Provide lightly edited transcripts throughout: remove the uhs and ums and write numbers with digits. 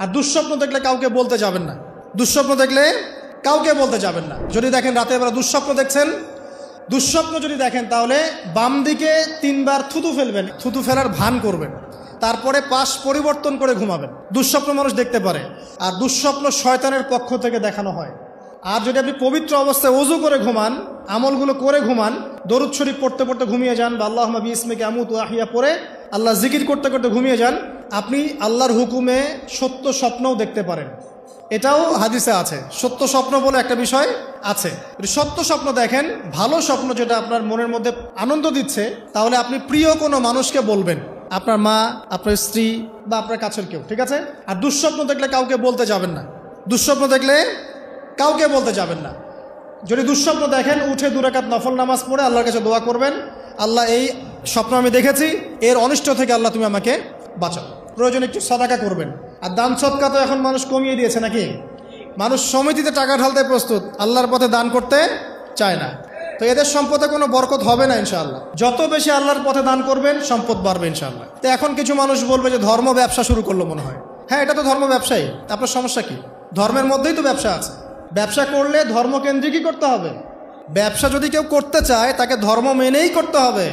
আর দুঃস্বপ্ন দেখলে কাউকে বলতে যাবেন না। দুঃস্বপ্ন দেখলে কাউকে বলতে যাবেন না। যদি দেখেন রাতের বেলা দুঃস্বপ্ন দেখছেন, দুঃস্বপ্ন যদি দেখেন তাহলে বাম দিকে 3 বার থুতু ফেলবেন, থুতু ফেলার ভান করবেন, তারপরে পাশ পরিবর্তন করে ঘুমাবেন। দুঃস্বপ্ন মানুষ দেখতে পারে, আর দুঃস্বপ্ন শয়তানের পক্ষ থেকে দেখানো হয়। আর যদি আপনি পবিত্র অবস্থায় ওযু করে ঘুমান, আমলগুলো করে ঘুমান, দরুদ শরীফ পড়তে পড়তে ঘুমিয়ে যান, বা আল্লাহুম্মা বিইসমিকা আমুতু ওয়া আহইয়া পড়ে আল্লাহ জিকির করতে করতে ঘুমিয়ে যান, আপনি আল্লাহর হুকুমে সত্য স্বপ্নও দেখতে পারেন। এটাও হাদিসে আছে, সত্য স্বপ্ন বলে একটা বিষয় আছে। সত্য স্বপ্ন দেখেন, ভালো স্বপ্ন যেটা আপনার মনের মধ্যে আনন্দ দিচ্ছে, তাহলে আপনি প্রিয় কোনো মানুষকে বলবেন, আপনার মা, আপনার স্ত্রী বা আপনার কাছের কেউ, ঠিক আছে? আর দুঃস্বপ্ন দেখলে কাউকে বলতে যাবেন না। দুঃস্বপ্ন দেখলে কাউকে বলতে যাবেন না। যদি দুঃস্বপ্ন দেখেন, উঠে 2 রাকাত নফল নামাজ পড়ে আল্লাহর কাছে দোয়া করবেন, আল্লাহ এই স্বপ্ন আমি দেখেছি, এর অনিষ্ট থেকে আল্লাহ তুমি আমাকে বাঁচাও। প্রয়োজনে একটু সাদাকা করবেন। আর দান সদকা তো এখন মানুষ কমিয়ে দিয়েছে নাকি? মানুষ সমিতিতে টাকা ঢালতে প্রস্তুত, আল্লাহর পথে দান করতে চায় না। তো এদের সম্পদে কোনো বরকত হবে না ইনশাআল্লাহ। যত বেশি আল্লাহর পথে দান করবেন, সম্পদ বাড়বে ইনশাআল্লাহ। তো এখন কিছু মানুষ বলবে যে ধর্ম ব্যবসা শুরু করলো মনে হয়। হ্যাঁ, এটা তো ধর্ম ব্যবসায়ী, আপনার সমস্যা কি? ধর্মের মধ্যেই তো ব্যবসা আছে। ব্যবসা করলে ধর্মকেন্দ্রিকই করতে হবে। ব্যবসা যদি কেউ করতে চায়, তাকে ধর্ম মেনেই করতে হবে।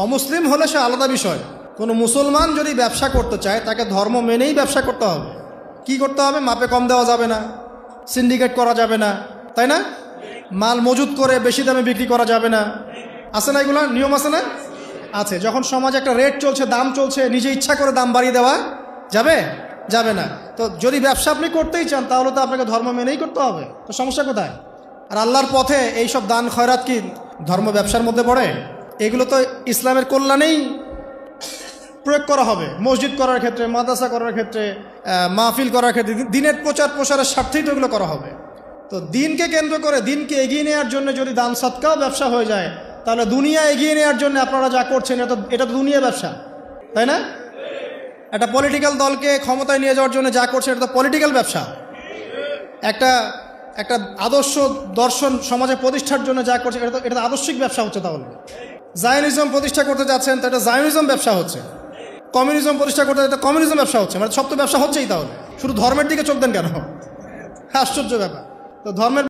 অমুসলিম হলে সে আলাদা বিষয়। কোনো মুসলমান যদি ব্যবসা করতে চায়, তাকে ধর্ম মেনেই ব্যবসা করতে হবে। কি করতে হবে? মাপে কম দেওয়া যাবে না, সিন্ডিকেট করা যাবে না, তাই না? মাল মজুত করে বেশি দামে বিক্রি করা যাবে না। আছে না এগুলো নিয়ম? আছে না? আছে। যখন সমাজে একটা রেট চলছে, দাম চলছে, নিজে ইচ্ছা করে দাম বাড়িয়ে দেওয়া যাবে? যাবে না। তো যদি ব্যবসা আপনি করতেই চান, তাহলে তো আপনাকে ধর্ম মেনেই করতে হবে। তো সমস্যা কোথায়? আর আল্লাহর পথে এইসব দান খয়রাত কি ধর্ম ব্যবসার মধ্যে পড়ে? এগুলো তো ইসলামের কল্যাণেই প্রয়োগ করা হবে। মসজিদ করার ক্ষেত্রে, মাদ্রাসা করার ক্ষেত্রে, মাহফিল করার ক্ষেত্রে, দিনের প্রচার প্রসারের স্বার্থেই তো এগুলো করা হবে। তো দিনকে কেন্দ্র করে, দিনকে এগিয়ে নেওয়ার জন্য যদি দান সদকাও ব্যবসা হয়ে যায়, তাহলে দুনিয়া এগিয়ে নেওয়ার জন্য আপনারা যা করছেন, এটা তো দুনিয়া ব্যবসা, তাই না? একটা পলিটিক্যাল দলকে ক্ষমতায় নিয়ে যাওয়ার জন্য যা করছে, এটা তো পলিটিক্যাল ব্যবসা। একটা আদর্শ দর্শন সমাজে প্রতিষ্ঠার জন্য যা করছে, এটা তো আদর্শিক ব্যবসা হচ্ছে। তাহলে জায়নিজম প্রতিষ্ঠা করতে যাচ্ছেন, তো এটা জায়নিজম ব্যবসা হচ্ছে। কমিউনিজম প্রতিষ্ঠা করতে, এটা কমিউনিজম ব্যবসা হচ্ছে। মানে সব তো ব্যবসা হচ্ছেই। তাহলে শুধু ধর্মের দিকে চোখ দেন কেন? আশ্চর্য ব্যাপার। তো ধর্মের